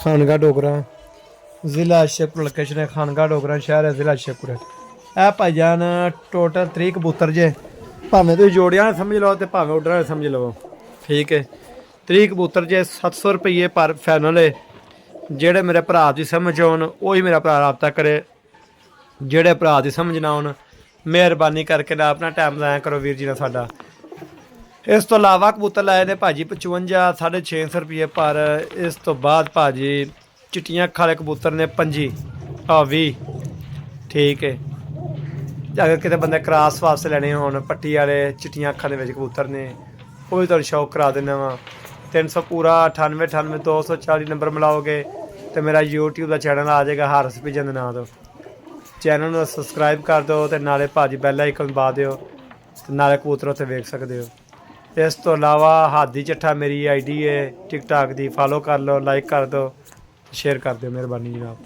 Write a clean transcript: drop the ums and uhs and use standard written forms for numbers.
ਖਾਨਗਾ ਡੋਗਰਾ, ਜ਼ਿਲ੍ਹਾ ਸ਼ੇਖਪੁਰ। ਲੋਕੇਸ਼ਨ ਹੈ ਖਾਨਗਾ ਡੋਗਰਾ, ਸ਼ਹਿਰ ਹੈ ਜ਼ਿਲ੍ਹਾ ਸ਼ੇਖਪੁਰ। ਇਹ ਭਾਈਜਾਨ ਟੋਟਲ 30 ਕਬੂਤਰ ਜੇ, ਭਾਵੇਂ ਤੁਸੀਂ ਜੋੜਿਆਂ ਨਾਲ ਸਮਝ ਲਓ ਤੇ ਭਾਵੇਂ ਉੱਡਰਾਂ ਨਾਲ ਸਮਝ ਲਓ, ਠੀਕ ਹੈ। 30 ਕਬੂਤਰ ਜੇ 700 ਰੁਪਏ ਪਰ ਫਾਈਨਲ ਹੈ। ਜਿਹੜੇ ਮੇਰੇ ਭਰਾ ਦੀ ਸਮਝ ਆਉਣ ਉਹੀ ਮੇਰਾ ਭਰਾ ਰਾਬਤਾ ਕਰੇ, ਜਿਹੜੇ ਭਰਾ ਦੀ ਸਮਝ ਨਾ ਆਉਣ ਮਿਹਰਬਾਨੀ ਕਰਕੇ ਨਾ ਆਪਣਾ ਟਾਈਮ ਜ਼ਾਇਆ ਕਰੋ ਵੀਰ ਜੀ ਨਾਲ ਸਾਡਾ। ਇਸ ਤੋਂ ਇਲਾਵਾ ਕਬੂਤਰ ਲਾਏ ਨੇ ਭਾਜੀ 55 650 ਰੁਪਏ ਪਰ। ਇਸ ਤੋਂ ਬਾਅਦ ਭਾਜੀ ਚਿੱਟੀਆਂ ਅੱਖਾਂ ਵਾਲੇ ਕਬੂਤਰ ਨੇ 25 20, ਠੀਕ ਹੈ। ਅਗਰ ਕਿਤੇ ਬੰਦੇ ਕਰਾਸ ਵਾਸਤੇ ਲੈਣੇ ਹੋਣ ਪੱਟੀ ਵਾਲੇ ਚਿੱਟੀਆਂ ਅੱਖਾਂ ਦੇ ਵਿੱਚ ਕਬੂਤਰ ਨੇ, ਉਹ ਵੀ ਤੁਹਾਨੂੰ ਸ਼ੌਕ ਕਰਾ ਦਿੰਦਾ ਵਾ। 300 ਪੂਰਾ 98 240 ਨੰਬਰ ਮਿਲਾਓਗੇ ਤੇ ਮੇਰਾ YouTube ਦਾ ਚੈਨਲ ਆ ਜਾਏਗਾ ਹਾਰਸ ਪਿਜਨ ਦੇ ਨਾਂ ਤੋਂ। ਚੈਨਲ ਨੂੰ ਸਬਸਕ੍ਰਾਈਬ ਕਰ ਦਿਓ ਤੇ ਨਾਲੇ ਭਾਜੀ ਬੈਲ ਆਈਕਨ ਦਬਾ ਦਿਓ ਤੇ ਨਾਲੇ ਕਬੂਤਰ ਉੱਥੇ ਵੇਖ ਸਕਦੇ ਹੋ। ਇਸ ਤੋਂ ਇਲਾਵਾ ਹਾਦੀ ਚੱਠਾ ਮੇਰੀ ID ਹੈ TikTok ਦੀ, ਫਾਲੋ ਕਰ ਲਓ, ਲਾਈਕ ਕਰ ਦਿਓ, ਸ਼ੇਅਰ ਕਰ ਦਿਓ, ਮਿਹਰਬਾਨੀ ਜਨਾਬ।